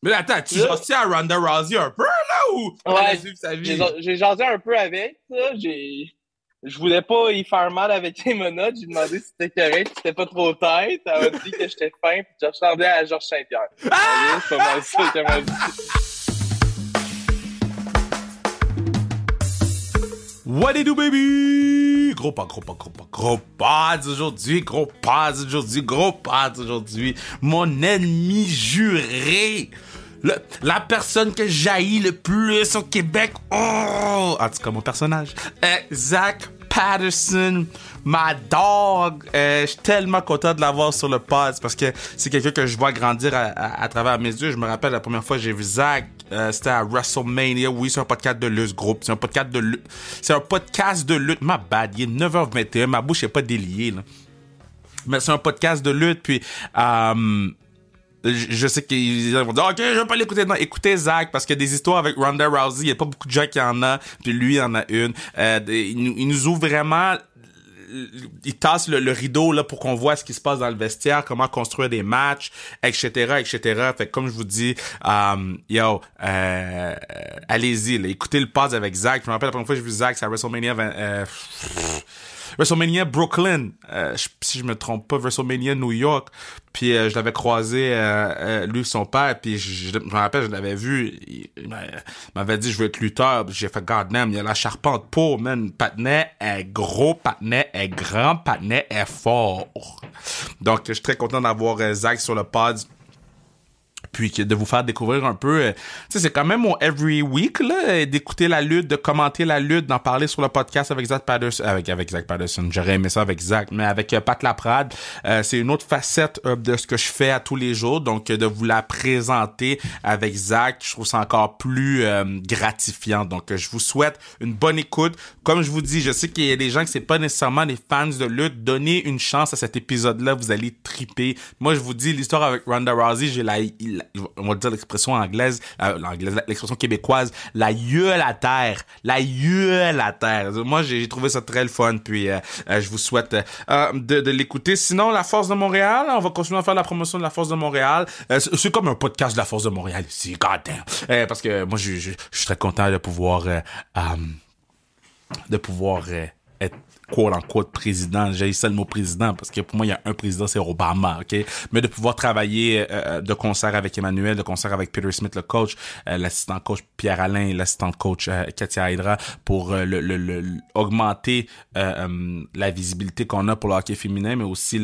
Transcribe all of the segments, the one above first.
Mais attends, tu Là, jasais à Ronda Rousey un peu, là, ou elle a ouais, suivi sa j'ai vie? j'ai jasé un peu avec, là. Je voulais pas y faire mal avec les menottes. J'ai demandé si c'était correct, si c'était pas trop tête. Elle m'a dit que j'étais fin, puis je ressemblais à Georges Saint-Pierre. Ok, c'est pas mal ça qu'elle m'a dit. What it do, baby? Gros pas, gros pas, gros pas, gros pas d'aujourd'hui, gros pas d'aujourd'hui, gros pas d'aujourd'hui. Mon ennemi juré. La personne que j'haïs le plus au Québec. Oh! En tout cas, mon personnage. Zach Patterson, ma dog. Je suis tellement content de l'avoir sur le pod parce que c'est quelqu'un que je vois grandir à travers mes yeux. Je me rappelle la première fois que j'ai vu Zach, c'était à WrestleMania. Oui, c'est un podcast de lutte, groupe. C'est un podcast de lutte. C'est un podcast de lutte. Ma bad, il est 9h21. Ma bouche est pas déliée, là. Mais c'est un podcast de lutte, puis je sais qu'ils vont dire, OK, je vais pas l'écouter. Non, écoutez Zach, parce qu'il y a des histoires avec Ronda Rousey, il y a pas beaucoup de gens qui en a, puis lui, il en a une. Il nous ouvre vraiment, il tasse le rideau là pour qu'on voit ce qui se passe dans le vestiaire, comment construire des matchs, etc., etc. Fait que comme je vous dis, allez-y, là, écoutez le pass avec Zach. Je me rappelle la première fois que j'ai vu Zach, c'est à WrestleMania WrestleMania Brooklyn, si je me trompe pas, WrestleMania New York. Puis je l'avais croisé, lui et son père, puis je me rappelle, je l'avais vu, m'avait dit je veux être lutteur. J'ai fait God damn, il a la charpente pour, man. Patinet est gros, Patinet est grand, Patinet est fort. Donc je suis très content d'avoir Zach sur le pod, puis de vous faire découvrir un peu. Tu sais, c'est quand même mon every week, là, d'écouter la lutte, de commenter la lutte, d'en parler sur le podcast avec Zach Patterson, avec Zach Patterson. J'aurais aimé ça avec Zach, mais avec Pat Laprade, c'est une autre facette de ce que je fais à tous les jours. Donc, de vous la présenter avec Zach, je trouve ça encore plus gratifiant. Donc, je vous souhaite une bonne écoute. Comme je vous dis, je sais qu'il y a des gens qui c'est pas nécessairement des fans de lutte. Donnez une chance à cet épisode-là, vous allez triper. Moi, je vous dis, l'histoire avec Ronda Rousey, j'ai on va dire l'expression anglaise, l'expression québécoise, la gueule à terre. La gueule à terre. Moi, j'ai trouvé ça très le fun, puis je vous souhaite de l'écouter. Sinon, La Force de Montréal, on va continuer à faire la promotion de La Force de Montréal. C'est comme un podcast de La Force de Montréal ici, goddamn. Parce que moi, je suis très content de pouvoir être quote unquote président. J'ai ça le mot président parce que pour moi il y a un président, c'est Obama, ok. Mais de pouvoir travailler de concert avec Emmanuel, de concert avec Peter Smith le coach, l'assistant coach Pierre Alain, l'assistant coach Katia Hydra pour augmenter la visibilité qu'on a pour le hockey féminin, mais aussi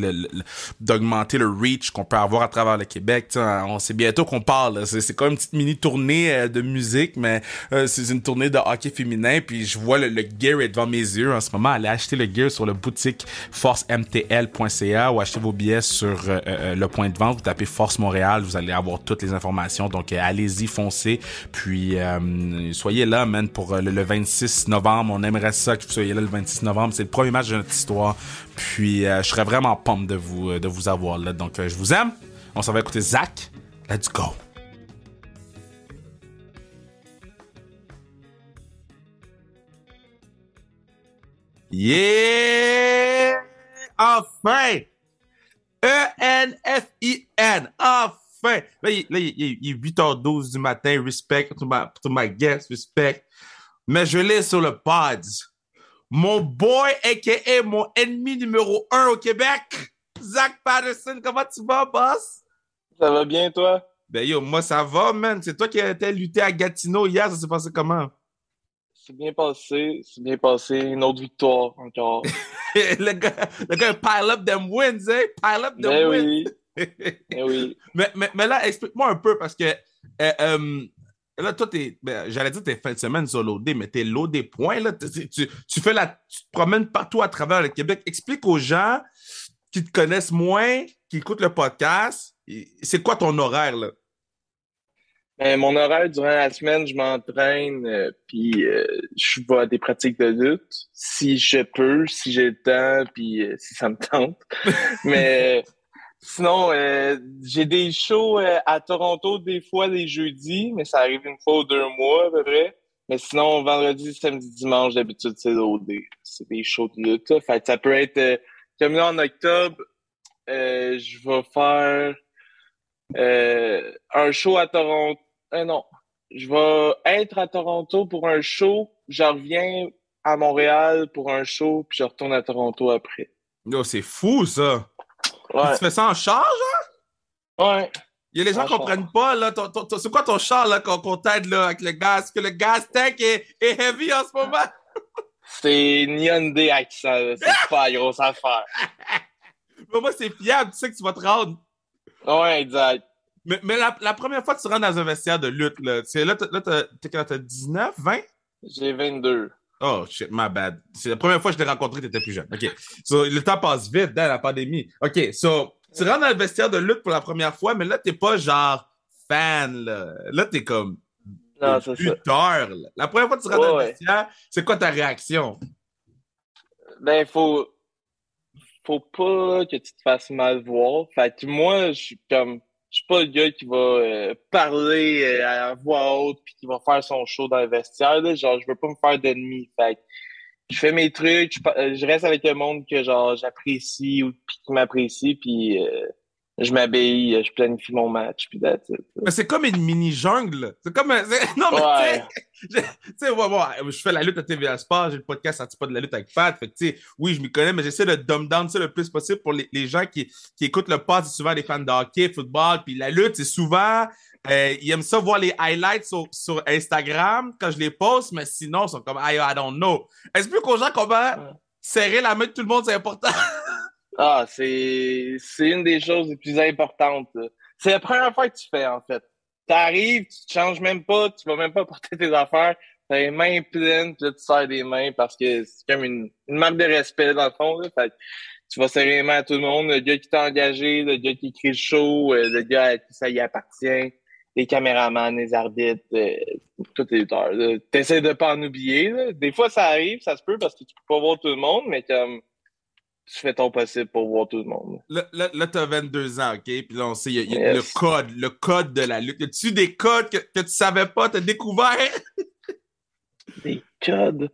d'augmenter le reach qu'on peut avoir à travers le Québec. T'sais, on sait bientôt qu'on parle. C'est comme une petite mini tournée de musique, mais c'est une tournée de hockey féminin. Puis je vois le gear est devant mes yeux en ce moment. Allez acheter le gear sur le boutique forcemtl.ca ou acheter vos billets sur le point de vente. Vous tapez Force Montréal, vous allez avoir toutes les informations. Donc allez-y, foncez. Puis soyez là, man, pour le 26 novembre. On aimerait ça que vous soyez là le 26 novembre. C'est le premier match de notre histoire. Puis je serais vraiment pumped de vous avoir là. Donc je vous aime. On s'en va écouter Zach. Let's go. Yeah! Enfin! ENFIN! Enfin! Là, il est 8h12 du matin. Respect to my guest. Respect. Mais je l'ai sur le pod. Mon boy, a.k.a. mon ennemi numéro un au Québec, Zach Patterson. Comment tu vas, boss? Ça va bien, toi? Ben yo, moi ça va, man. C'est toi qui as été lutter à Gatineau hier, ça s'est passé comment? C'est bien passé, c'est bien passé. Une autre victoire encore. le gars, pile up them wins, hein? Pile up them Ben wins. oui, ben oui. mais là, explique-moi un peu parce que là, toi, j'allais dire t'es fin de semaine sur loadé, mais t'es loadé point, là. Tu te promènes partout à travers le Québec. Explique aux gens qui te connaissent moins, qui écoutent le podcast, c'est quoi ton horaire, là? Mon horaire durant la semaine, je m'entraîne, puis je vais à des pratiques de lutte, si je peux, si j'ai le temps, puis si ça me tente. Mais sinon, j'ai des shows à Toronto des fois les jeudis, mais ça arrive une fois ou 2 mois à peu près. Mais sinon, vendredi, samedi, dimanche, d'habitude, c'est loadé. C'est des shows de lutte, là. Fait que ça peut être comme là en octobre, je vais faire Un show à Toronto. Non. Je vais être à Toronto pour un show. Je reviens à Montréal pour un show, puis je retourne à Toronto après. Yo, c'est fou, ça. Puis tu Ouais. fais ça en char? Ouais. Il y a les gens qui Franchement. comprennent pas, là. C'est quoi ton char, là, qu'on t'aide, là, avec le gaz? Est-ce que le gaz tank est heavy en ce moment? C'est une Hyundai Accent, là. C'est pas la grosse affaire. Mais moi, c'est fiable, tu sais que tu vas te rendre. Ouais, exact. Mais la première fois que tu rentres dans un vestiaire de lutte, là, t'es quand t'as 19, 20? J'ai 22. Oh, shit, my bad. C'est la première fois que je t'ai rencontré, t'étais plus jeune. OK. So, le temps passe vite dans la pandémie. OK, so, tu rentres dans le vestiaire de lutte pour la première fois, mais là, t'es pas genre fan, là. Là, t'es comme Non, c'est ça. lutteur, là. La première fois que tu rentres Ouais, dans le ouais. vestiaire, c'est quoi ta réaction? Ben, faut pas que tu te fasses mal voir. Fait que moi, je suis pas le gars qui va parler à voix haute puis qui va faire son show dans le vestiaire, là. Genre, je veux pas me faire d'ennemis. Fait que je fais mes trucs, je reste avec le monde que genre j'apprécie ou puis qui m'apprécie puis je m'habille, je planifie mon match puis that's it. Mais c'est comme une mini-jungle. C'est comme Non, mais Ouais. tu sais, je fais la lutte à TVA Sport, j'ai le podcast Antipas de la lutte avec Pat. Fait que, tu sais, oui, je m'y connais, mais j'essaie de dumb down ça le plus possible pour les gens qui écoutent le pod. C'est souvent des fans de hockey, football, puis la lutte, c'est souvent... ils aiment ça voir les highlights sur Instagram quand je les poste, mais sinon, ils sont comme, I don't know. Explique aux gens comment serrer la main de tout le monde, c'est important. Ah, c'est une des choses les plus importantes, là. C'est la première fois que tu fais, en fait. T'arrives, tu te changes même pas, tu vas même pas porter tes affaires, t'as les mains pleines, puis là, tu serres des mains parce que c'est comme une marque de respect, dans le fond, là. Fait que tu vas serrer les mains à tout le monde, le gars qui t'a engagé, le gars qui écrit le show, le gars à qui ça y appartient, les caméramans, les arbitres, tous les lutteurs, là. T'essaies de pas en oublier, là. Des fois, ça arrive, ça se peut parce que tu peux pas voir tout le monde, mais comme tu fais ton possible pour voir tout le monde. Là, t'as 22 ans, OK? Puis là, on sait, il y a Yes. le code de la lutte. Y a-tu des codes que tu savais pas, t'as découvert? Des codes.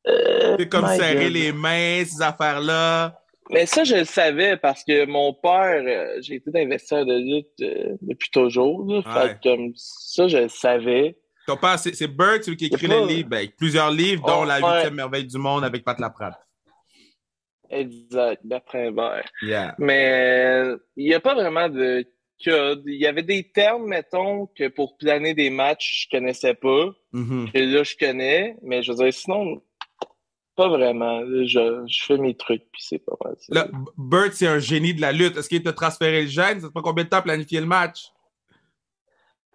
C'est comme My serrer God. les mains, ces affaires-là. Mais ça, je le savais parce que mon père, j'ai été investisseur de lutte depuis toujours. Là. Ouais. Fait que comme ça, je le savais. Ton père, c'est Burke, celui qui Y a écrit pas... les livres, ben, plusieurs livres, dont La Ouais, 8e merveille du monde avec Pat Laprade. exact, d'après Hébert. Yeah. Mais il n'y a pas vraiment de code. Il y avait des termes, mettons, que pour planer des matchs, je connaissais pas. Mm-hmm. Que là, je connais. Mais je veux dire, sinon, pas vraiment. Là, je fais mes trucs, puis c'est pas mal ça. Là, Burt, c'est un génie de la lutte. Est-ce qu'il t'a transféré le gène? Ça te prend combien de temps à planifier le match?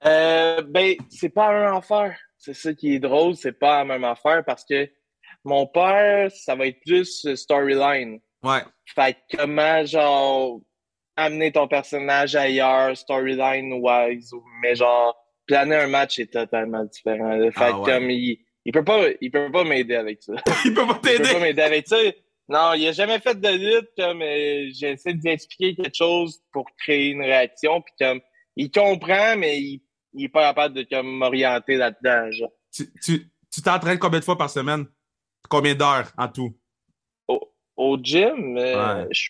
Ben, c'est pas la même affaire. C'est ça qui est drôle, c'est pas la même affaire parce que mon père, ça va être plus storyline. Ouais. Fait que comment, genre, amener ton personnage ailleurs, storyline wise, mais genre, planer un match est totalement différent. Là. Fait que ouais. comme il peut pas m'aider avec ça. Il peut pas Il peut pas t'aider. m'aider avec ça. Non, il a jamais fait de lutte, comme j'essaie de lui expliquer quelque chose pour créer une réaction, puis comme il comprend, mais il est pas capable de comme m'orienter là-dedans, genre. Tu t'entraînes combien de fois par semaine? Combien d'heures en tout? Au gym, Ouais. je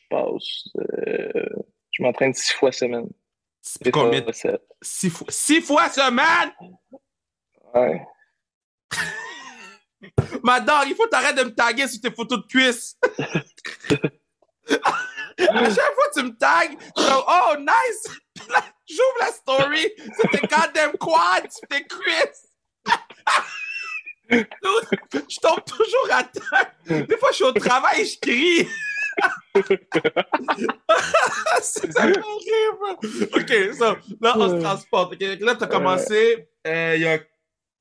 m'entraîne 6 fois semaine. Puis combien? 7. 6 fois semaine? Ouais. Madame, il faut t'arrêter de me taguer sur tes photos de cuisses. À chaque fois que tu me tags, je suis comme, oh, nice! Puis là, j'ouvre la story, c'est tes goddamn quads, tes cuisses. Je tombe toujours à terre. Des fois, je suis au travail et je crie. C'est horrible. OK, so, là, on se transporte. Okay, là, tu as commencé il y a...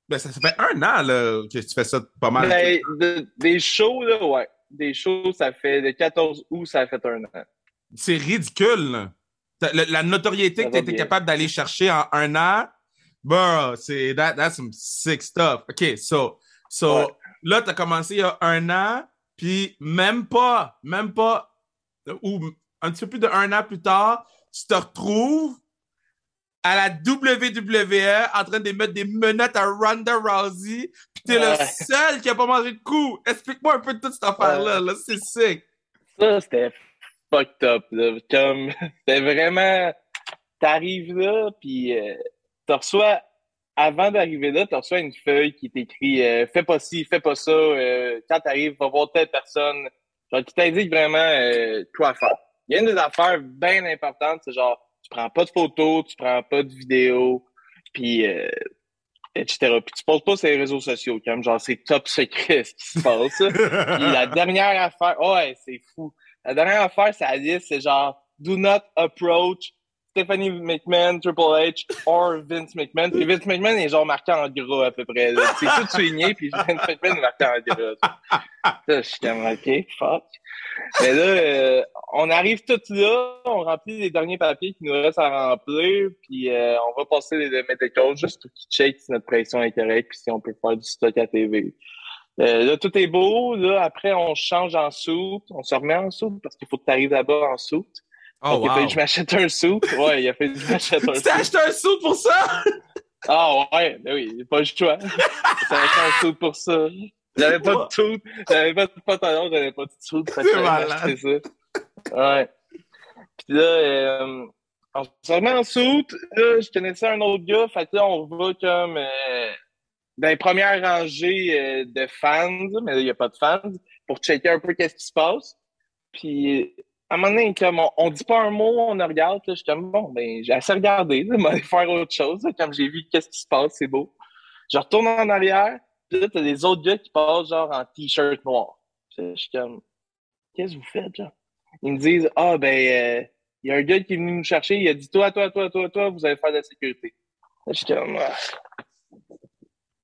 Ben, ça fait 1 an là, que tu fais ça pas mal. Ben, des shows, là, ouais. Des shows, ça fait le 14 août, ça a fait 1 an. C'est ridicule. Là. La notoriété que tu été capable d'aller chercher en 1 an, bro, c'est that's some sick stuff. OK, so ouais. Là, tu as commencé il y a 1 an, puis même pas, ou un petit peu plus d'1 an plus tard, tu te retrouves à la WWE en train de mettre des menottes à Ronda Rousey, puis t'es le seul qui a pas mangé de coup. Explique-moi un peu de toute cette affaire-là. Là, c'est sick. Ça, c'était fucked up. Là. Comme, c'était vraiment... t'arrives là, puis tu reçois, avant d'arriver là, tu reçois une feuille qui t'écrit fais pas ci, fais pas ça, quand t'arrives, va voir telle personne. Genre, qui t'indique vraiment quoi faire. Il y a une des affaires bien importantes, c'est genre, tu prends pas de photos, tu prends pas de vidéos, puis etc. Puis tu poses pas sur les réseaux sociaux, comme genre, c'est top secret ce qui se passe. Puis la dernière affaire, ouais, c'est fou. La dernière affaire, ça dit, c'est genre, do not approach Stephanie McMahon, Triple H, or Vince McMahon. Puis Vince McMahon est genre marqué en gras à peu près. Là. C'est tout souligné, puis Vince McMahon est marqué en gras. Là, je suis comme, OK, fuck. Mais là, on arrive tout là, on remplit les derniers papiers qui nous restent à remplir, puis on va passer les médicals juste pour qu'ils checkent si notre pression est correcte, puis si on peut faire du stock à TV. Là, tout est beau. Là, après, on change en suit. On se remet en suit parce qu'il faut que tu arrives là-bas en suit. Oh, Donc, il a fallu wow. que je m'achète un suit. Ouais, il a fallu que je m'achète un Tu t'es suit. acheté un suit pour ça? Ah ouais, ben oui, pas le choix. J'ai acheté un suit pour ça. J'avais pas de suit, j'avais pas de pantalon, j'avais pas de suit. C'est malade. Acheté ça. Ouais. Puis là, on se remet en suit. Là, je connaissais un autre gars. Fait que là, on va comme dans les premières rangées de fans, mais là, il n'y a pas de fans, pour checker un peu qu'est-ce qui se passe. Puis, à un moment donné, comme on dit pas un mot, on regarde, là, je suis comme, bon, ben, j'ai assez regardé, là, m'aller faire autre chose, là, comme j'ai vu qu'est-ce qui se passe, c'est beau. Je retourne en arrière, puis là, t'as des autres gars qui passent, genre, en t-shirt noir. Puis, je suis comme, qu'est-ce que vous faites, genre? Ils me disent, ah, ben, il y a un gars qui est venu nous chercher, il a dit, toi, vous allez faire de la sécurité. Là, je suis comme, ah.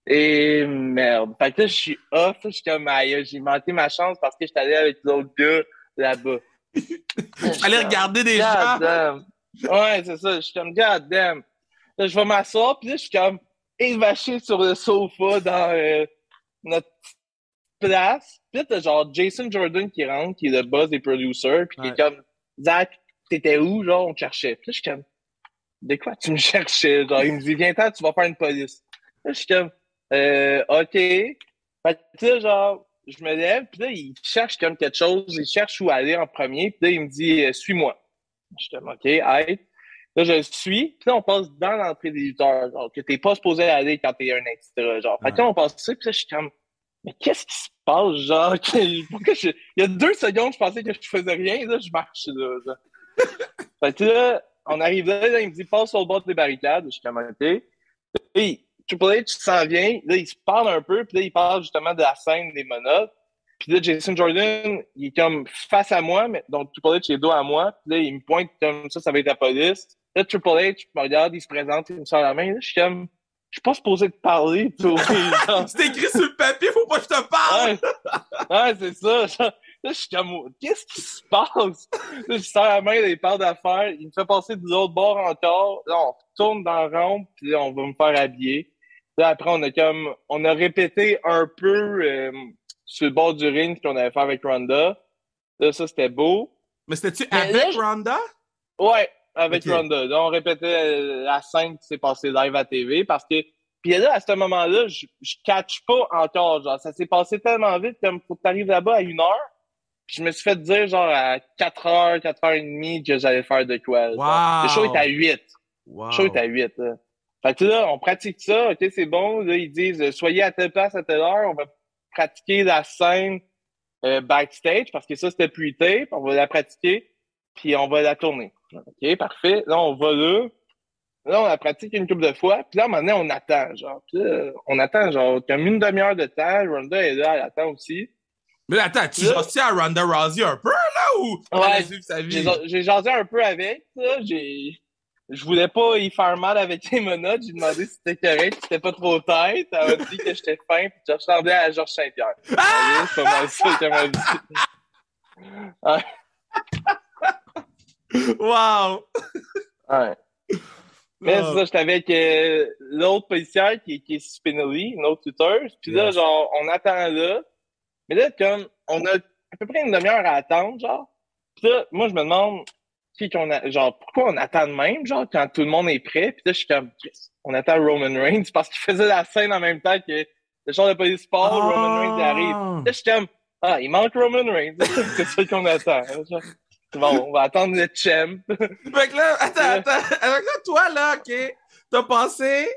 Et merde. Fait que là, je suis off. Je suis comme, aïe, j'ai manqué ma chance parce que j'étais allé avec l'autre gars là-bas. Allez regarder des gens. Damn. Ouais, c'est ça. Je suis comme, god damn. Là, je vais m'asseoir, puis là, je suis comme évaché sur le sofa dans notre place. Puis là, t'as genre Jason Jordan qui rentre, qui est le boss des producers, puis qui est comme, Zach, t'étais où? Genre, on te cherchait. Puis là, je suis comme, de quoi tu me cherchais? Genre, il me dit, viens-t'en, tu vas faire une police. Là, je suis comme, OK. Fait que là, genre, je me lève, puis là, il cherche comme quelque chose, il cherche où aller en premier, puis là, il me dit, suis-moi. Je suis comme, OK, aide. Là, je le suis, puis là, on passe dans l'entrée des lutteurs, genre, que t'es pas supposé aller quand t'es un extra, genre. Fait que là, on passe ça, puis là, je suis comme, mais qu'est-ce qui se passe, genre? Pourquoi il y a 2 secondes, je pensais que je faisais rien, là, je marche, là, genre. Fait que là, on arrive là, il me dit, passe sur le bord des barricades, je suis comme, OK. Et Triple H s'en vient, là, il se parle un peu, puis là, il parle justement de la scène des monotes. Puis là, Jason Jordan, il est comme face à moi, mais donc Triple H est dos à moi, puis là, il me pointe comme ça va être la police. Là, Triple H me regarde, il se présente, il me sort la main, là, je suis comme, je suis pas supposé te parler, toi. Tu t'es écrit sur le papier, faut pas que je te parle! Ouais, c'est ça. Genre, là, je suis comme, qu'est-ce qui se passe? Là, je sors la main, là, il parle d'affaires, il me fait passer de l'autre bord encore. Là, on retourne dans le rond, puis là, on va me faire habiller. Là, après, on a répété un peu sur le bord du ring ce qu'on avait fait avec Ronda. Là, ça, c'était beau. Mais c'était-tu avec Ronda? Ouais, avec Ronda. Là, on répétait la scène qui s'est passée live à TV parce que, puis là, à ce moment-là, je catch pas encore, genre, ça s'est passé tellement vite comme faut que t'arrives là-bas à 1 heure. Puis je me suis fait dire, genre, à 4 heures, 4 heures et demie que j'allais faire de quoi. Wow. Le show est à 8. Wow. Le show est à 8, là. Fait que là, on pratique ça, OK, c'est bon. Là, ils disent, soyez à telle place à telle heure, on va pratiquer la scène backstage, parce que ça, c'était plus tape, on va la pratiquer, puis on va la tourner. OK, parfait. Là, on va là. Là, on la pratique une couple de fois, puis là, à un moment donné, on attend, genre. Puis là, on attend, genre, comme une demi-heure de temps. Ronda est là, elle attend aussi. Mais là, attends, tu jasses à Ronda Rousey un peu, là, ou ouais, suivre sa vie? J'ai jasé un peu avec, là. Je voulais pas y faire mal avec les menottes. J'ai demandé si c'était correct, si c'était pas trop tête. Elle m'a dit que j'étais fin, puis je ressemblais à Georges Saint-Pierre. C'est pas mal ça qu'elle m'a dit. Ouais. Wow! Ouais. Mais c'est ça, j'étais avec l'autre policière qui est Spinelli, une autre tuteuse. Puis là, genre, on attend là. Mais là, comme, on a à peu près une demi-heure à attendre, genre. Puis là, moi, je me demande, genre, pourquoi on attend de même, genre, quand tout le monde est prêt? Puis là, je suis comme, on attend Roman Reigns parce qu'il faisait la scène en même temps que le genre de police part, Roman Reigns arrive. Là, je suis comme, il manque Roman Reigns. C'est ça qu'on attend. Genre. C'est bon, on va attendre le champ. Fait que là, attends. Avec là, toi, là, OK, t'as pensé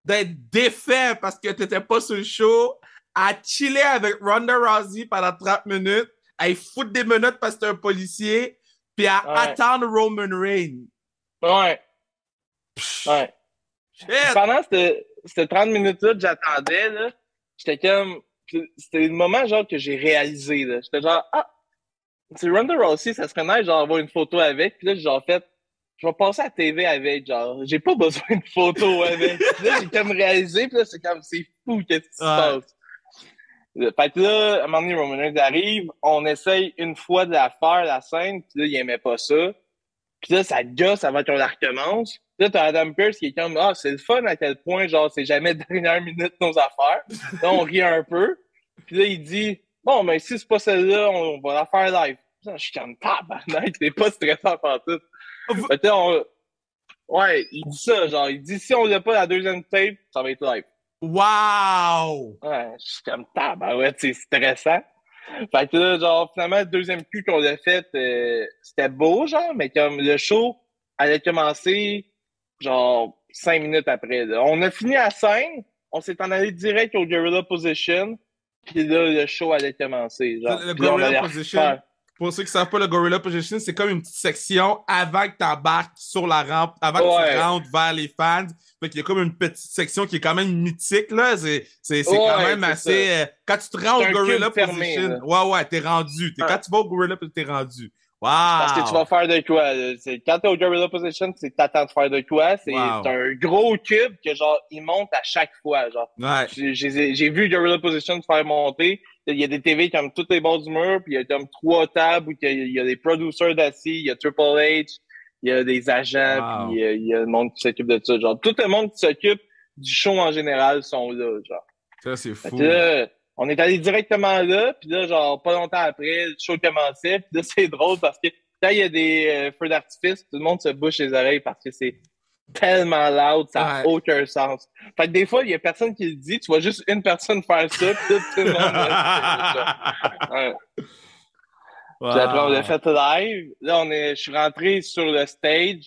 d'être défait parce que t'étais pas sur le show, à chiller avec Ronda Rousey pendant 30 minutes, à y foutre des menottes parce que t'es un policier, puis à Ouais. attendre Roman Reigns. Ouais. Ouais. Shit! Pendant cette 30 minutes-là que j'attendais, là, j'étais comme... C'était le moment, genre, que j'ai réalisé, là. J'étais genre, c'est Ronda Rousey, ça serait nice, genre, avoir une photo avec. Puis là, j'ai genre fait, je vais passer à la TV avec, genre, j'ai pas besoin de photo avec. Puis là, j'ai comme réalisé, puis là, c'est comme, c'est fou, qu'est-ce qui se passe? Fait que là, à un moment donné, Roman Reigns arrive, on essaye une fois de la faire, la scène, puis là, il aimait pas ça. Puis là, ça gosse avant qu'on la recommence. Puis là, t'as Adam Pearce qui est comme, c'est le fun à quel point, genre, c'est jamais dernière minute nos affaires. Là, on rit un peu. Puis là, il dit, bon, mais si c'est pas celle-là, on va la faire live. Là, je suis comme, tabarnak, c'est pas stressant partout. Fait que là, ouais, il dit ça, genre, il dit, si on l'a pas la deuxième tape, ça va être live. Wow! Ouais, je suis comme, tabarouette, c'est stressant. Fait que là, genre, finalement, le deuxième coup qu'on a fait, c'était beau, genre, mais comme le show allait commencer, genre, 5 minutes après, là. On a fini la scène, on s'est en allé direct au Gorilla Position, puis là, le show allait commencer, genre. Le Puis là, on Gorilla allait Position, refaire. pour ceux qui savent pas, le Gorilla Position, c'est comme une petite section avant que tu embarques sur la rampe, avant que tu Ouais, rentres vers les fans. Fait qu'il y a comme une petite section qui est quand même mythique, là. C'est quand ouais, même c'est ça. assez. Quand tu te rends C'est au un Gorilla cube fermé, Position, là. ouais, t'es rendu. Quand tu vas au Gorilla, t'es rendu. C'est parce que tu vas Wow! faire de quoi, là. Quand t'es au Gorilla Position, c'est que t'attends de faire de quoi. C'est Wow! un gros cube que, genre, il monte à chaque fois, genre. Ouais. J'ai vu Gorilla Position se faire monter. Il y a des TV comme tous les bords du mur, puis il y a comme 3 tables où il y a des producers d'assis, il y a Triple H, il y a des agents, puis Wow. il y a le monde qui s'occupe de ça. Genre, tout le monde qui s'occupe du show en général sont là, genre. Ça, c'est Fait que fou. là, on est allé directement là, puis là, genre, pas longtemps après, le show commençait, puis là, c'est drôle parce que quand il y a des feux d'artifice, tout le monde se bouche les oreilles parce que c'est tellement loud, ça n'a Ouais. aucun sens. Fait que des fois, il y a personne qui le dit, tu vois juste une personne faire ça, puis tout le monde ouais. Puis après, on l'a Wow. fait live. Là, je suis rentré sur le stage.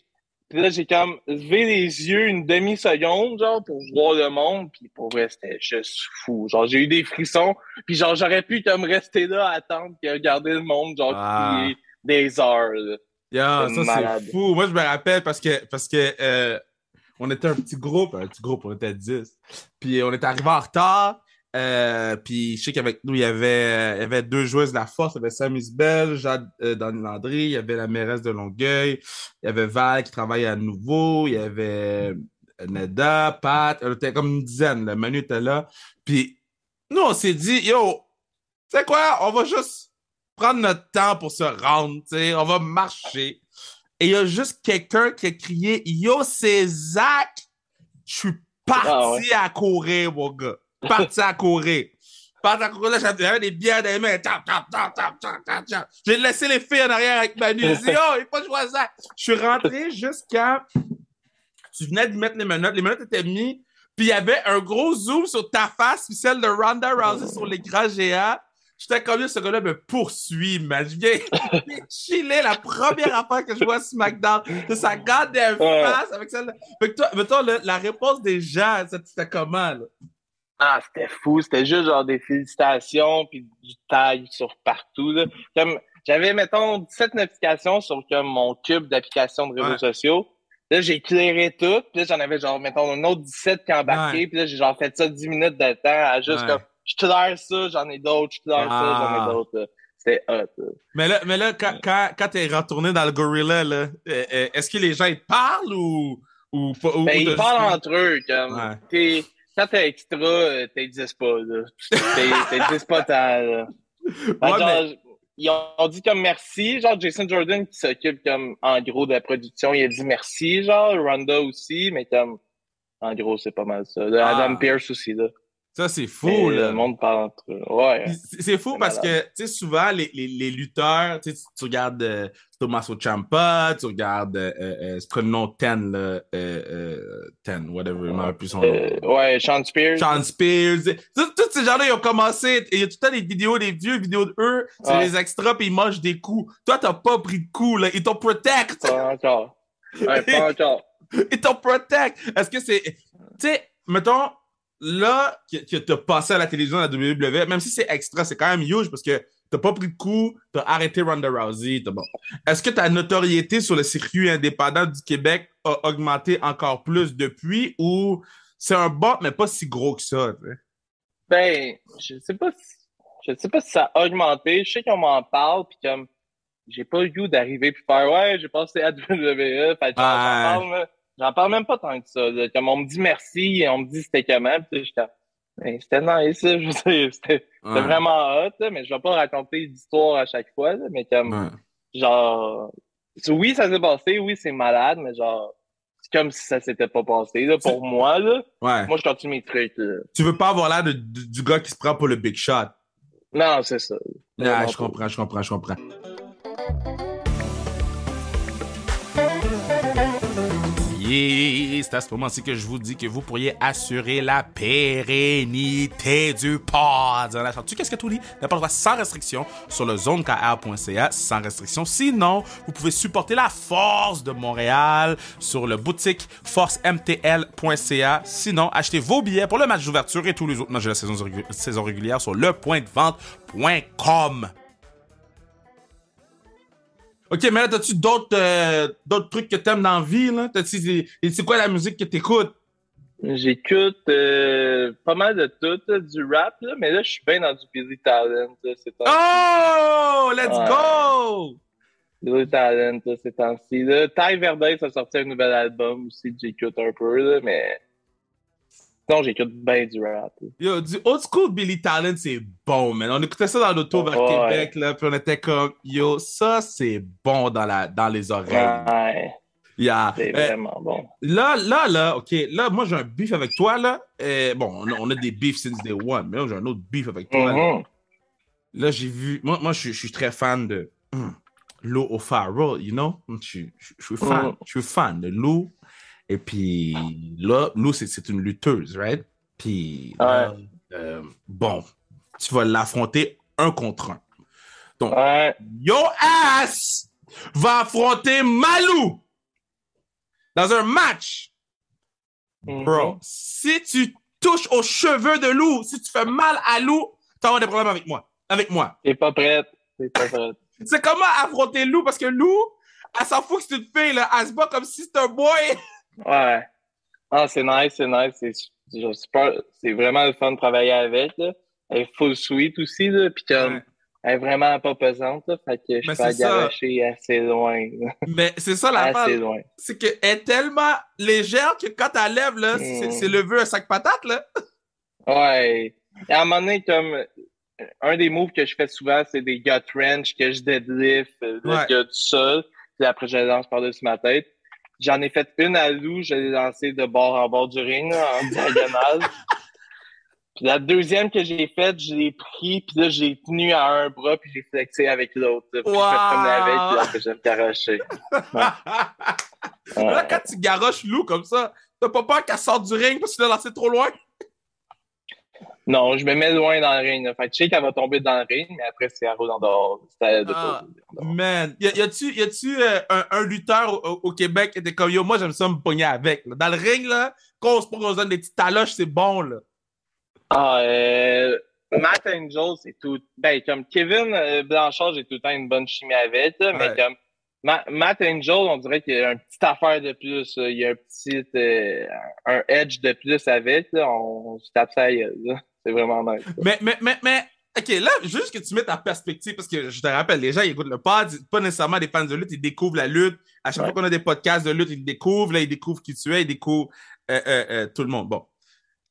Puis là, j'ai comme levé les yeux une demi-seconde, genre, pour voir le monde. Puis pour vrai, c'était juste fou. Genre, j'ai eu des frissons. Puis genre, j'aurais pu comme rester là à attendre et regarder le monde, genre, Ah. crier des heures, là. Yeah, C'était ça c'est malade. fou. Moi je me rappelle parce que on était un petit groupe, on était 10. Puis on est arrivé en retard. Puis je sais qu'avec nous, il y avait deux joueuses de la force. Il y avait Sam Isbell, Jade Dani Landry, il y avait la mairesse de Longueuil, il y avait Val qui travaillait à nouveau, il y avait Neda, Pat, on était comme une dizaine, là. Manu était là. Puis nous, on s'est dit, yo, tu sais quoi, on va juste prendre notre temps pour se rendre, tu sais, on va marcher. Et il y a juste quelqu'un qui a crié, yo, c'est Zach! Je suis Ah ouais. parti à courir, mon gars. Parti à courir. Parti à courir, là, j'avais des bières dans les mains. Tap, tap, tap, tap, tap, tap, tap. J'ai laissé les filles en arrière avec Manu. J'ai dit, oh, il faut que je vois Zach. Je suis rentré jusqu'à tu venais de mettre les menottes. Les menottes étaient mises. Puis il y avait un gros zoom sur ta face, puis celle de Ronda Rousey sur l'écran géant. J'étais comme ce gars-là me poursuit, man. Je viens chiller la première affaire que je vois sur SmackDown. C'est sa goddamn face avec celle-là. Fait que toi, mettons, la réponse des gens, c'était comment, là? Ah, c'était fou. C'était juste genre des félicitations puis du tag sur partout, là. Comme, j'avais, mettons, 17 notifications sur comme mon cube d'applications de réseaux Ouais. sociaux. Là, j'ai clairé tout. Puis là, j'en avais genre, mettons, un autre 17 qui embarqué. Ouais. Puis là, j'ai genre fait ça 10 minutes de temps à juste Ouais. comme, je claire ça, j'en ai d'autres, je claire ça, j'en ai Ah. d'autres. Là. C'était hot. Là. Mais là quand t'es retourné dans le Gorilla, là, est-ce que les gens ils te parlent ou pas? Ben, Ou ils t'as juste parlent comme... entre eux, comme, Ouais. quand t'es extra, t'existes pas, là. T'existes pas tant, là. Fait Ouais, que mais... genre, ils ont dit comme merci, genre Jason Jordan qui s'occupe comme en gros de la production, il a dit merci, genre Ronda aussi, mais comme en gros c'est pas mal ça. Adam Ah. Pearce aussi là. Ça, c'est fou, Mais le là. monde parle entre eux. Ouais, Puis c'est fou c'est parce malade. que, tu sais, souvent, les lutteurs, tu sais, tu regardes Tommaso Ciampa, tu regardes, c'est quoi le nom, Ten, là, Ten, whatever, je m'en rappelle plus son nom. Ouais, Sean Spears. Sean Spears. Tous ces gens-là, ils ont commencé, et il y a tout le temps des vidéos, des vieux vidéos de eux, c'est Ouais, les extras, puis ils mangent des coups. Toi, t'as pas pris de coups, là. Ils t'ont protect. pas encore. Ouais, pas encore. Ils t'ont protect. Est-ce que c'est, tu sais, mettons, là, que t'as passé à la télévision à la WWE, même si c'est extra, c'est quand même huge parce que t'as pas pris de coup, t'as arrêté Ronda Rousey, t'as bon. Est-ce que ta notoriété sur le circuit indépendant du Québec a augmenté encore plus depuis ou c'est un bot, mais pas si gros que ça, tu sais? Ben, je sais pas si ça a augmenté. Je sais qu'on m'en parle, puis comme, j'ai pas le goût d'arriver puis faire, ouais, j'ai passé à WWE. Fait que Ouais, j'en parle même pas tant que ça, là. Comme on me dit merci, on me dit c'était comment, puis je suis comme, ben, c'était nice, là. Je veux dire, c'était ouais, vraiment hot, là, mais je vais pas raconter l'histoire à chaque fois, là, mais comme, ouais. genre, oui, ça s'est passé, oui, c'est malade, mais genre, c'est comme si ça s'était pas passé, là, Tu, pour moi, là. ouais. Moi, je continue mes trucs, là. Tu veux pas avoir l'air du gars qui se prend pour le big shot. Non, c'est ça. Ah, Vraiment je pas. comprends, je comprends, je comprends. Yeah, c'est à ce moment-ci que je vous dis que vous pourriez assurer la pérennité du pod. Tu qu'est-ce que tu dis? N'importe quoi, sans restriction, sur le zonekr.ca, sans restriction. Sinon, vous pouvez supporter la Force de Montréal sur le boutique forcemtl.ca. Sinon, achetez vos billets pour le match d'ouverture et tous les autres matchs de la saison régulière sur lepointdevente.com. OK, mais là, t'as-tu d'autres trucs que t'aimes dans la vie, là? C'est quoi la musique que t'écoutes? J'écoute pas mal de tout, là, du rap, là, mais là, je suis bien dans du Billy Talent, là, ces temps-ci. Oh! Let's Ouais, go! Billy Talent, là, ces temps-ci. Là, Ty Verdeil, ça a sorti un nouvel album aussi, que j'écoute un peu, là, mais sinon, j'écoute bien du rap. Là. Yo, du old school Billy Talent, c'est bon, man. On écoutait ça dans l'auto vers Ouais, Québec, là, puis on était comme, yo, ça, c'est bon dans les oreilles. ouais, Yeah. c'est vraiment bon. Là, OK, là, moi, j'ai un beef avec toi, là. Bon, on a des beefs since day one, mais là, j'ai un autre beef avec toi, là. Mhm. Là, j'ai vu. Moi je suis très fan de Lou O'Farrell, you know? Je suis fan. Mhm. Je suis fan de Lou. Et puis là, Lou, c'est une lutteuse, right? Puis Ouais, là, bon, tu vas l'affronter un contre un. Donc, ouais. Yo Ass va affronter Malou dans un match. Bro, Mhm. si tu touches aux cheveux de Lou, si tu fais mal à Lou, tu vas avoir des problèmes avec moi. Avec moi. T'es pas prête. T'es pas prête. C'est comment affronter Lou parce que Lou, elle s'en fout que c'est une fille, là. Elle se bat comme si c'était un boy. Ouais. Ah, c'est nice, c'est nice. C'est vraiment le fun de travailler avec, là. Elle est full sweet aussi, là. Puis comme, Ouais. elle est vraiment pas pesante, là. Fait que je Mais peux c'est la ça. garocher assez loin, là. Mais c'est ça Assez l'affaire. loin. C'est qu'elle est tellement légère que quand elle lève, là, c'est Hmm. lever un sac patate, là. Ouais. Et à un moment donné, comme, un des moves que je fais souvent, c'est des gut wrench que je deadlift, le Ouais. gars tout seul. Puis après, je le lance par-dessus ma tête. J'en ai fait une à Lou, je l'ai lancé de bord en bord du ring, là, en diagonale. Puis la deuxième que j'ai faite, je l'ai pris, puis là, je l'ai tenu à un bras, puis j'ai flexé avec l'autre. Là. Puis je me promenais avec, puis Wow! après, je me garoché. Ouais. Là, quand Ouais. tu garoches Lou comme ça, t'as pas peur qu'elle sorte du ring parce que tu l'as lancé trop loin? Non, je me mets loin dans le ring. Là. Fait que je sais qu'elle va tomber dans le ring, mais après, c'est à rouler en dehors. C'est à elle de pas Ah, rouler en dehors. man. Y a-tu un lutteur au Québec qui était comme yo, moi j'aime ça me pogner avec. Là. Dans le ring, là, quand on se pogne, on se donne des petites taloches, c'est bon, là. Ah, Matt Angel, c'est tout. Ben, comme Kevin Blanchard, j'ai tout le temps une bonne chimie avec, là, mais Ouais. comme Matt Angel, on dirait qu'il y a une petite affaire de plus. Là. Il y a un petit un edge de plus avec. Là. On se tape ça à la gueule, là. C'est vraiment nice. Ça. Mais, OK, là, juste que tu mets ta perspective, parce que je te rappelle, les gens, ils écoutent le pod, pas nécessairement des fans de lutte, ils découvrent la lutte. À chaque fois Ouais. qu'on a des podcasts de lutte, ils découvrent, là, ils découvrent qui tu es, ils découvrent tout le monde. Bon.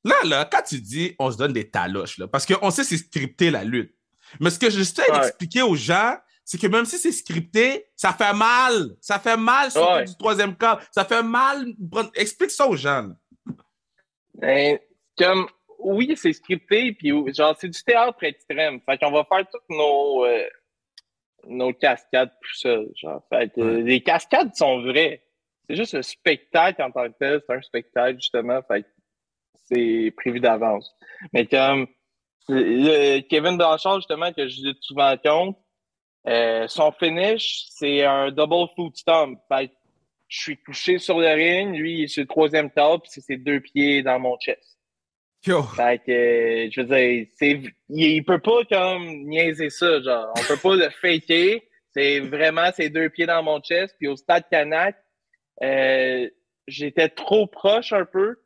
Là, quand tu dis on se donne des taloches, là, parce qu'on sait c'est scripté la lutte. Mais ce que j'essaie Ouais. d'expliquer aux gens, c'est que même si c'est scripté, ça fait mal. Ça fait mal surtout Ouais. du troisième câble. Ça fait mal. Explique ça aux gens. Là. Ben, comme oui, c'est scripté, puis genre, c'est du théâtre extrême. Fait qu'on va faire toutes nos cascades tout seul. Genre, fait que Ouais. les cascades sont vraies. C'est juste un spectacle en tant que tel. C'est un spectacle, justement. Fait que c'est prévu d'avance. Mais comme Kevin Blanchard, justement, que je dis souvent compte, son finish, c'est un double foot stomp. Fait que je suis couché sur le ring, lui, il est sur le troisième top, puis c'est ses deux pieds dans mon chest. Yo. Fait que, je veux dire, il peut pas comme niaiser ça, genre. On peut pas le faker. C'est vraiment ses deux pieds dans mon chest. Puis au stade Canac, euh, j'étais trop proche un peu.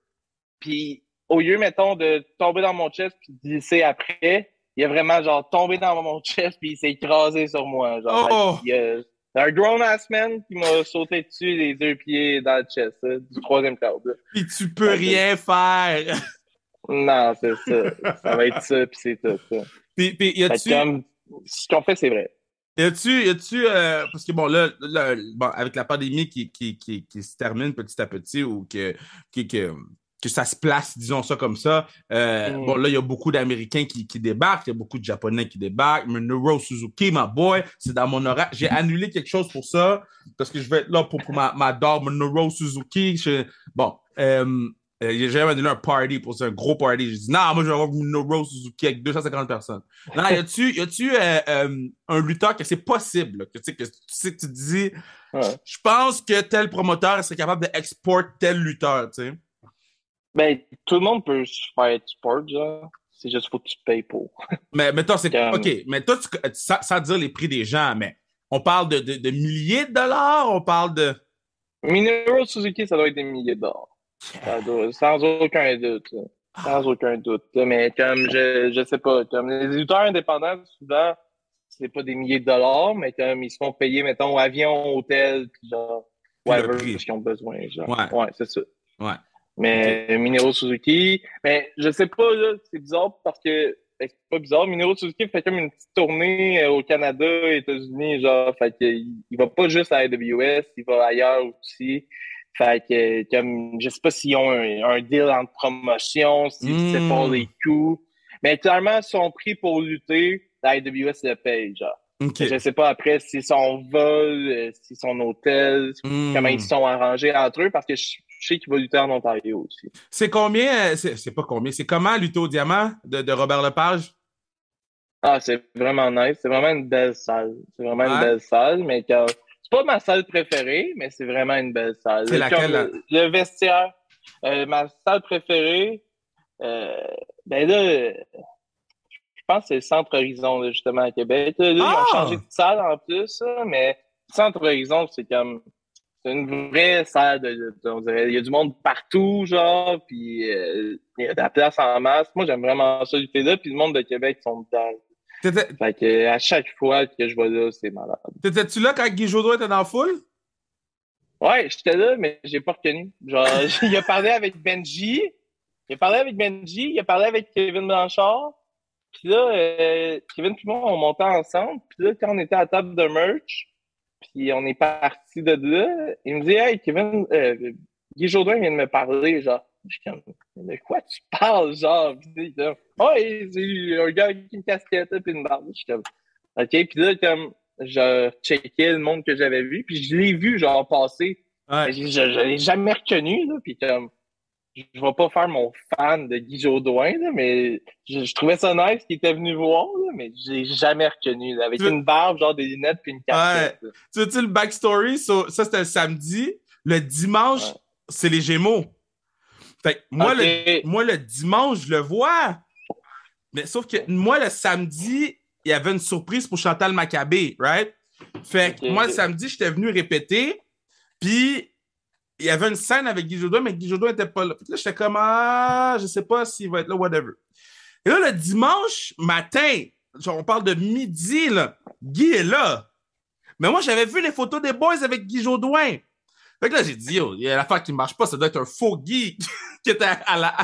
Puis au lieu, mettons, de tomber dans mon chest puis de glisser après, il a vraiment, genre, tombé dans mon chest puis il s'est écrasé sur moi, genre. Fait Oh! qu'il y a c'est un grown-ass man qui m'a sauté dessus les deux pieds dans le chest, là, du troisième câble, là. Puis tu peux Fait que, rien faire. non, c'est ça. Ça va être ça, puis c'est tout, ça. Puis y Fait que a-tu, comme, ce qu'on fait, c'est vrai. parce que bon, bon, avec la pandémie qui se termine petit à petit ou qui- que, que ça se place, disons ça comme ça, bon, Mm. là, il y a beaucoup d'Américains qui débarquent, il y a beaucoup de Japonais qui débarquent. Minoru Suzuki, my boy, c'est dans mon horaire. J'ai annulé quelque chose pour ça, parce que je vais être là pour ma dog, Minoru Suzuki. Bon, j'ai annulé un party pour ça, un gros party. J'ai dit, non, moi, je vais avoir Minoru Suzuki avec 250 personnes. Non, y a-tu un lutteur que c'est possible, là, que tu te dis, Ouais. je pense que tel promoteur serait capable d'export tel lutteur, tu sais. Ben, tout le monde peut se faire du sport, genre. C'est juste faut que tu payes pour. Mais toi, OK, Comme, mais toi, sans dire les prix des gens, mais on parle de milliers de dollars, on parle de. Minoru Suzuki, ça doit être des milliers de dollars. Sans aucun doute, là. Sans Ah, aucun doute, là. Mais comme, je sais pas, comme les éditeurs indépendants, souvent, c'est pas des milliers de dollars, mais comme ils se font payer, mettons, avion, hôtel, puis genre, puis le whatever, prix. ce qu'ils ont besoin, genre. Ouais, Ouais, c'est ça. ouais. OK. Mais Minoru Suzuki, mais je sais pas, là, c'est bizarre parce que, ben, c'est pas bizarre, Minoru Suzuki fait comme une petite tournée au Canada, aux États-Unis, genre, fait que, il va pas juste à AWS, il va ailleurs aussi. Fait que, comme, je sais pas s'ils ont un deal en promotion, s'ils séparent Hmm, les coûts. Mais clairement, son prix pour lutter, la AWS le paye, genre. Mais je OK. sais pas après si son vol, si son hôtel, comment ils se Hmm. sont arrangés entre eux, parce que je sais qu'il va lutter en Ontario aussi. C'est combien, c'est pas combien, c'est comment lutter au diamant de Robert Lepage? Ah, c'est vraiment nice. C'est vraiment une belle salle. C'est vraiment une Ouais. belle salle, mais c'est pas ma salle préférée, mais c'est vraiment une belle salle. C'est Comme laquelle, là? le vestiaire, ma salle préférée, euh, ben là, je pense que c'est le Centre Horizon, là, justement, à Québec. Là, ils ont changé de Ah! salle en plus, là, mais Centre Horizon, c'est une vraie salle de lutte, on dirait. Il y a du monde partout, genre, puis il y a de la place en masse. Moi, j'aime vraiment ça, lutter là, puis le monde de Québec sont dedans. T'étais- Fait que à chaque fois que je vais là, c'est malade. T'étais-tu là quand Guy Jodoin était dans la foule? Ouais, j'étais là, mais j'ai pas reconnu. Genre, il a parlé avec Benji, il a parlé avec Kevin Blanchard. Puis là, Kevin et moi, on montait ensemble. Puis là, quand on était à la table de merch, puis on est parti de là, il me dit, hey, Kevin, Guy Jourdain vient de me parler, genre. Je suis comme, de quoi tu parles, genre? Puis il dit, ouais, c'est un gars avec une casquette et une barbe. Je suis comme, OK. Puis là, comme, je checkais le monde que j'avais vu, puis je l'ai vu, genre, passer. Ouais. Mais je l'ai jamais reconnu, là. Puis comme, je vais pas faire mon fan de Guy Jodoin, là, mais je trouvais ça nice qu'il était venu voir, là, mais je l'ai jamais reconnu, là, avec Tu veux- une barbe, genre des lunettes puis une casquette, Ouais. là. Tu veux-tu le backstory? Ça, c'était le samedi. Le dimanche, Ouais. c'est les Gémeaux. Fait que OK. moi, le dimanche, je le vois. Mais sauf que moi, le samedi, il y avait une surprise pour Chantal Maccabé, right? Fait que moi, le OK. samedi, j'étais venu répéter. Puis, il y avait une scène avec Guy Jodoin, mais Guy Jodoin n'était pas là. Puis là, j'étais comme, ah, je sais pas s'il va être là, whatever. Et là, le dimanche matin, genre, on parle de midi, là, Guy est là. Mais moi, j'avais vu les photos des boys avec Guy Jodoin. Fait que là, j'ai dit, yo, il y a l'affaire qui marche pas, ça doit être un faux Guy qui était à la.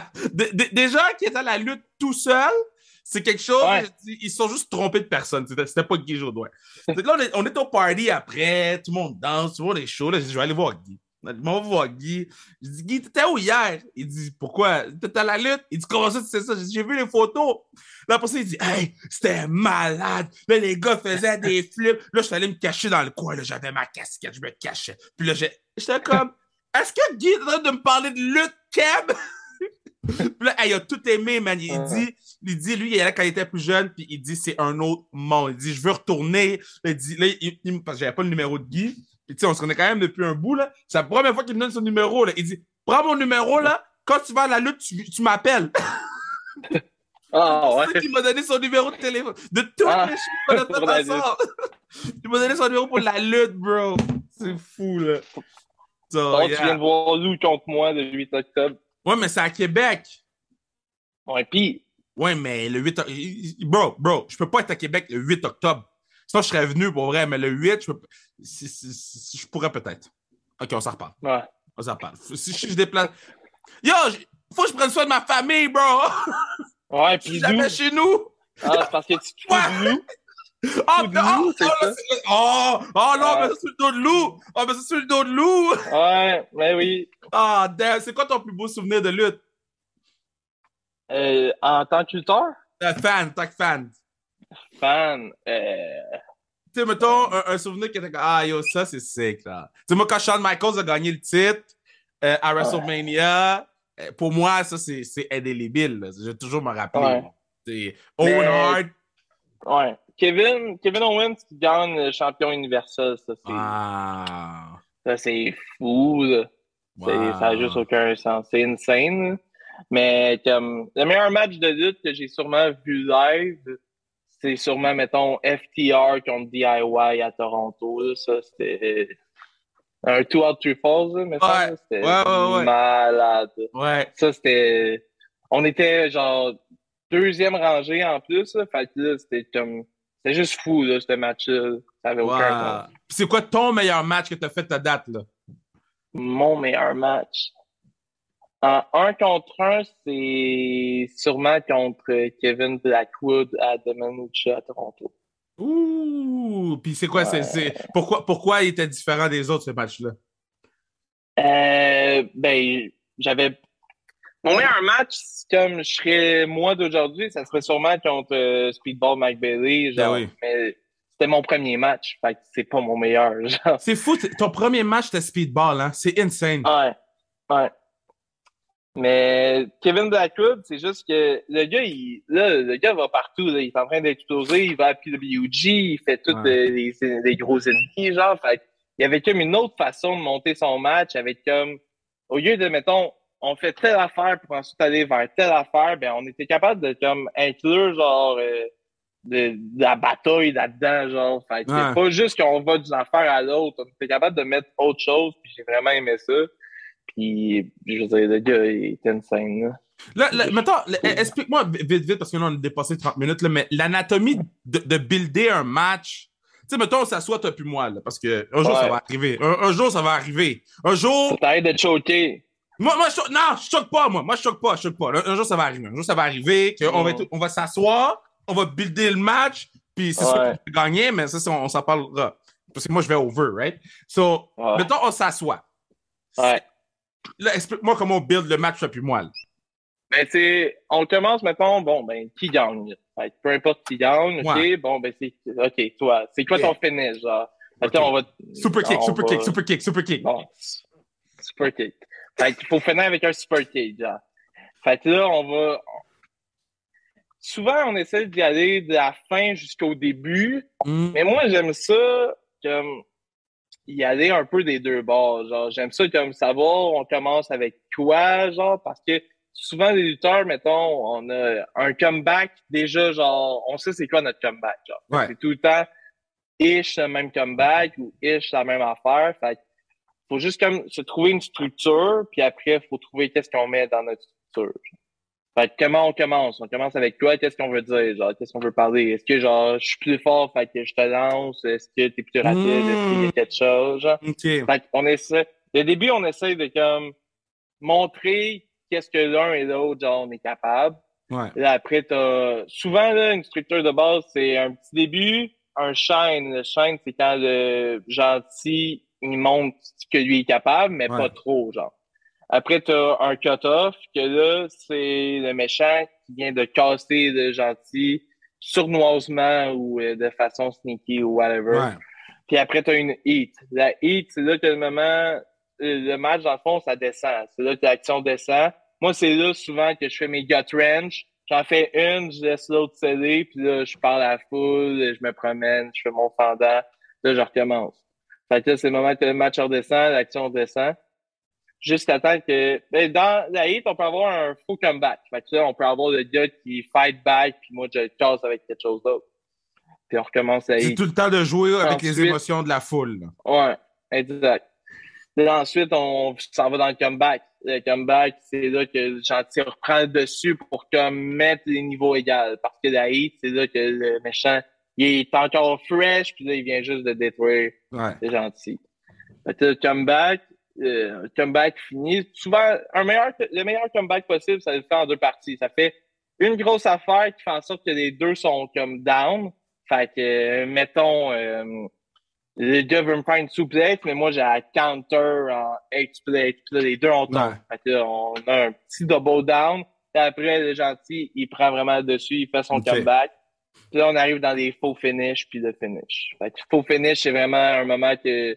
Déjà, qui était à la lutte tout seul, c'est quelque chose, Ouais. ils se sont juste trompés de personne. C'était pas Guy Jodoin. Fait que là, on est au party après, tout le monde danse, tout le monde est chaud. Là, j'ai dit, je vais aller voir Guy. Je m'en vais voir Guy. Je dis, Guy, t'étais où hier? Il dit, pourquoi? T'étais à la lutte? Il dit, comment ça, tu sais ça? J'ai vu les photos. Là, après ça, il dit, hey, c'était malade. Là, les gars faisaient des flips. Là, je suis allé me cacher dans le coin. Là, j'avais ma casquette, je me cachais. Puis là, j'étais comme, est-ce que Guy est en train de me parler de lutte, Keb? Puis là, hey, il a tout aimé, man. Il dit, lui, il allait quand il était plus jeune, puis il dit, c'est un autre monde. Il dit, je veux retourner. Il dit, là, parce que j'avais pas le numéro de Guy. Puis, tu sais, on se connaît quand même depuis un bout, là. C'est la première fois qu'il me donne son numéro, là. Il dit, prends mon numéro, là. Quand tu vas à la lutte, tu m'appelles. Ah, C'est ça ouais. qu'il m'a donné son numéro de téléphone. De toutes les choses qu'on a Pour la fait lutte. ensemble. Il m'a donné son numéro pour la lutte, bro. C'est fou, là. So, Donc, tu viens yeah. de voir Lou contre moi le 8 octobre. Ouais, mais c'est à Québec. Ouais, pis, Ouais, mais le 8 bro, je peux pas être à Québec le 8 octobre. Sinon, je serais venu pour vrai, mais le 8, je pourrais peut-être. Ok, on s'en reparle. ouais. On s'en reparle. Si je déplace. Yo, faut que je prenne soin de ma famille, bro. Ouais, Je suis pis jamais Lou. chez nous. Ah, c'est parce que tu te fous Ouais. de Lou. Oh, Fous de Lou, c'est ça? oh, non, mais c'est sur le dos de loup. Oh, mais c'est sur le dos de loup. Ouais, mais oui. Ah, damn. C'est quoi ton plus beau souvenir de lutte? En tant que lutteur, Tant que fan. fan, Tu sais, mettons, un souvenir qui était comme, ah, yo, ça, c'est sick, là. Tu sais, moi, quand Shawn Michaels a gagné le titre à ouais, WrestleMania, pour moi, ça, c'est indélébile, là. Je vais toujours me rappeler. ouais. C'est Owen Mais, Hart. ouais. Kevin Owens qui gagne le champion universel, Ah, ça, c'est fou, là. Ça a juste wow. aucun sens. C'est insane, là. Mais, comme, le meilleur match de lutte que j'ai sûrement vu live, c'est sûrement, mettons, FTR contre DIY à Toronto, là. Ça, c'était un Two Out Three Falls, là, me semble, Ouais, là. C'était ouais. malade. Ouais, Ça, c'était... On était, genre, deuxième rangée en plus, là. Fait que là, c'était comme... C'était juste fou, là, ce match-là. Ça avait aucun sens. wow. Puis c'est quoi ton meilleur match que t'as fait à date, là? Mon meilleur match. En un contre un, c'est sûrement contre Kevin Blackwood à Dominica à Toronto. Ouh, puis c'est quoi, Ouais. pourquoi il était différent des autres, ce match-là? Ben, j'avais mon meilleur match, comme je serais moi d'aujourd'hui, ça serait sûrement contre Speedball Mike Bailey, Ben genre, oui. mais c'était mon premier match, fait que c'est pas mon meilleur, genre. C'est fou, ton premier match, c'était Speedball, hein? C'est insane. Ouais, ouais. Mais Kevin Blackwood, c'est juste que le gars va partout, là. Il est en train d'exploser, il va à PWG, il fait tous Ouais. les gros ennemis, genre. Fait il y avait comme une autre façon de monter son match avec comme, au lieu de, mettons, on fait telle affaire pour ensuite aller vers telle affaire, ben, on était capable de, comme, inclure, genre, de la bataille là-dedans, genre. Fait que c'est Ouais. pas juste qu'on va d'une affaire à l'autre, on était capable de mettre autre chose, puis j'ai vraiment aimé ça. Puis, je veux dire, le gars, il est insane, là. Mettons, Fou. explique-moi vite, parce que là, on a dépassé 30 minutes, là, mais l'anatomie de builder un match. Tu sais, mettons, on s'assoit, toi puis moi, là, parce que un jour, ça va Ouais. arriver. Un jour, ça va arriver. Un Ça jour, t'arrête de choquer. non, je choque pas, moi. Moi, je choque pas. Un jour, ça va arriver. Un jour, ça va arriver, Mm. on va s'asseoir, on va builder le match, puis c'est sûr qu'on Ouais. va gagner, mais ça, on s'en parlera. Parce que moi, je vais over, right? So, Ouais. mettons, on s'assoit. Ouais. Là, explique-moi comment on build le match, toi puis moi, là. Ben, on commence, mettons, bon, ben, qui gagne? Fait que peu importe qui gagne, Ouais. OK, bon, ben, OK, toi, c'est quoi Yeah. ton finish, genre? Fait que OK. là, on va, Super kick, on super va- kick, super kick, super kick. Bon, super kick. Fait qu'il faut finir avec un super kick, genre. Fait que là, souvent, on essaie d'y aller de la fin jusqu'au début, mais moi, j'aime ça, comme, y aller un peu des deux bords. Genre, j'aime ça comme savoir, on commence avec quoi, genre, parce que souvent, les lutteurs, mettons, on a un comeback, déjà, genre, on sait c'est quoi notre comeback, genre. Ouais. C'est tout le temps ish le même comeback ou ish la même affaire. Fait faut juste comme se trouver une structure, puis après, faut trouver qu'est-ce qu'on met dans notre structure. Fait que comment on commence? On commence avec quoi? Qu'est-ce qu'on veut dire? Genre, qu'est-ce qu'on veut parler? Est-ce que, genre, je suis plus fort, fait que je te lance? Est-ce que t'es plus rapide? Est-ce qu'il y a quelque chose? Genre? OK. Fait qu'on essaie, au début, on essaie de, comme, montrer qu'est-ce que l'un et l'autre, genre, on est capable. Ouais. Là, après, souvent, là, une structure de base, c'est un petit début, un shine. Le shine, c'est quand le gentil il montre que lui est capable, mais pas trop, genre. Après, t'as un cut-off, que là, c'est le méchant qui vient de casser le gentil sournoisement ou de façon sneaky ou whatever. Ouais. Puis après, t'as une heat. La heat, c'est là que le moment, le match, dans le fond, ça descend. C'est là que l'action descend. Moi, c'est là souvent que je fais mes gut wrench. J'en fais une, je laisse l'autre céder, puis là, je parle à la foule, je me promène, je fais mon fendant. Là, je recommence. Fait que là, c'est le moment que le match redescend, l'action redescend. Jusqu'à temps que... Ben, dans la hit, on peut avoir un faux comeback. Fait que là, on peut avoir le gars qui fight back, puis moi, je le casse avec quelque chose d'autre. Puis on recommence la hit. C'est tout le temps de jouer avec les émotions de la foule. Là. Ouais, exact. Là, ensuite, on s'en va dans le comeback. Le comeback, c'est là que Gentil reprend le dessus pour comme mettre les niveaux égaux. Parce que la hit, c'est là que le méchant, il est encore fresh, puis là, il vient juste de détruire le Gentil. Fait que le comeback fini. Souvent, le meilleur comeback possible, ça le fait en deux parties. Ça fait une grosse affaire qui fait en sorte que les deux sont comme down. Fait que, mettons, le gars veut me faire une suplex, mais moi, j'ai un counter en H-plate. Puis là, les deux, on tombe. Fait que là, on a un petit double down. Puis après, le gentil, il prend vraiment le dessus, il fait son comeback. Puis là, on arrive dans les faux finish, puis le finish. Fait que faux finish, c'est vraiment un moment que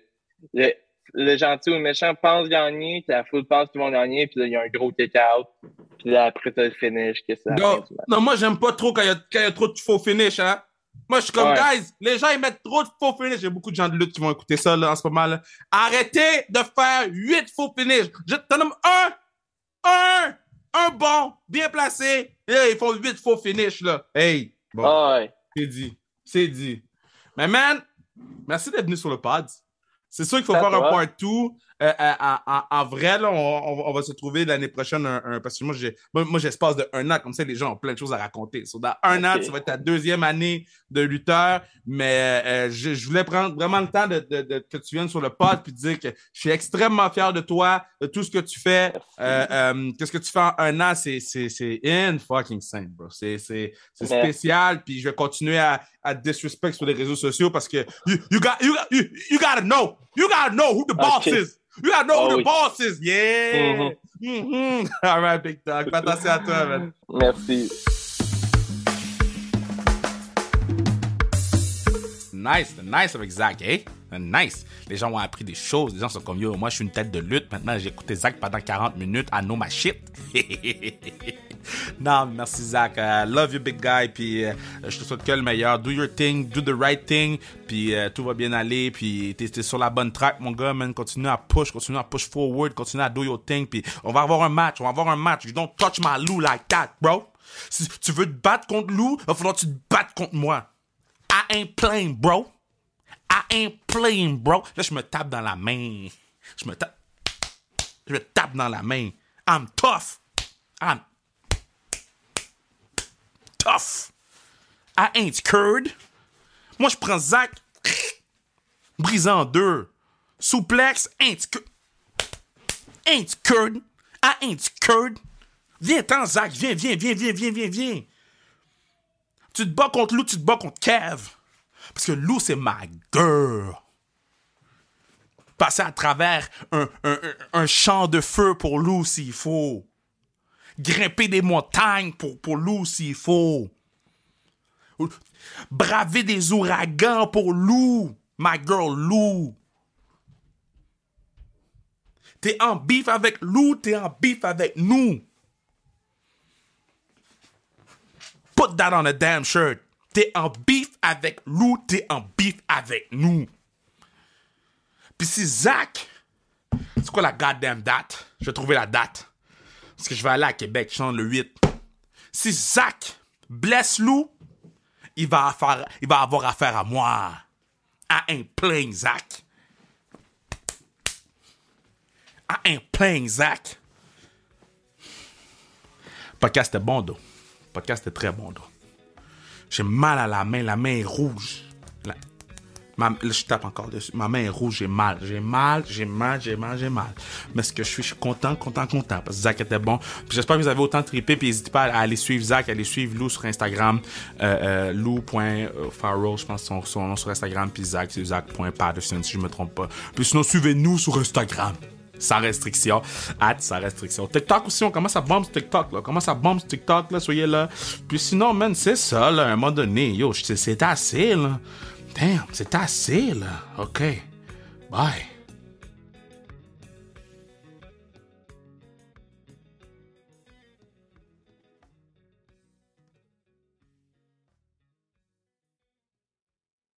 le gentil ou le méchant pense gagner, puis la foule pense qu'ils vont gagner, puis là, il y a un gros kick-out. Puis là, après, t'as le finish, que c'est la fin du match. Non, moi, j'aime pas trop quand il y a trop de faux finish, hein. Moi, je suis comme, guys, les gens, ils mettent trop de faux finish. J'ai beaucoup de gens de lutte qui vont écouter ça, là, en ce moment, là. Arrêtez de faire 8 faux finish. Je t'en nomme un bon, bien placé. Et là, ils font 8 faux finish, là. Hey, bon. C'est dit. Mais man, merci d'être venu sur le pod. C'est sûr qu'il faut faire un part 2. En vrai, là, on va se trouver l'année prochaine parce que moi j'espace de 1 an, comme ça les gens ont plein de choses à raconter. Dans 1 an, ça va être ta 2e année de lutteur, mais je voulais prendre vraiment le temps que tu viennes sur le pod puis te dire que je suis extrêmement fier de toi, de tout ce que tu fais. Qu'est-ce que tu fais en 1 an, c'est in fucking insane, bro. C'est spécial, puis je vais continuer à disrespect sur les réseaux sociaux parce que you gotta know. You gotta know who the boss is. You gotta know who the boss is. Yeah. All right, Big Dog. Fais attention à toi, man. Merci. Nice avec Zach, eh? Nice. Les gens ont appris des choses. Les gens sont comme, yo, moi, je suis une tête de lutte. Maintenant, j'ai écouté Zach pendant 40 minutes. I know my shit. Non, merci, Zach. Love you, big guy. Puis, je te souhaite que le meilleur. Do your thing. Do the right thing. Puis, tout va bien aller. Puis, t'es sur la bonne track, mon gars, man. Continue à push forward. Continue à do your thing. Puis, on va avoir un match. You don't touch my Lou like that, bro. Si tu veux te battre contre Lou, il va falloir que tu te battes contre moi. I ain't playing, bro. Là, je me tape dans la main. Je me tape dans la main. I'm tough. I ain't scared. Moi, je prends Zach, brisé en deux. Souplex, ain't scared. I ain't scared. Viens-t'en, Zach. Viens. Tu te bats contre Lou, tu te bats contre Kev. Parce que Lou, c'est ma girl. Passer à travers un champ de feu pour Lou s'il faut. Grimper des montagnes pour Lou s'il faut. Braver des ouragans pour Lou. My girl Lou. T'es en beef avec Lou, t'es en beef avec nous. Put that on a damn shirt. T'es en beef avec Lou, t'es en beef avec nous. Puis si Zach, c'est quoi la goddamn date? Je vais trouver la date. Parce que je vais aller à Québec, je chante le 8. Si Zach blesse Lou, il va avoir affaire à moi. I ain't playing, Zach. Podcast était bon, do. Podcast était très bon, do. J'ai mal à la main est rouge. Là, je tape encore dessus. Ma main est rouge, j'ai mal. Mais ce que je suis content. Parce que Zach était bon. Puis j'espère que vous avez autant trippé. Puis n'hésitez pas à aller suivre Zach, à aller suivre Lou sur Instagram. Lou.Farrell, je pense son nom sur Instagram. Puis Zach, c'est Zach.Patterson, si je me trompe pas. Puis sinon, suivez-nous sur Instagram. Sans restriction. Sans restriction. TikTok aussi, on commence à bomber sur TikTok, là. Soyez là. Puis sinon, man, c'est ça, là. À un moment donné, yo, c'est assez, là. Damn, c'est assez, là. OK. Bye.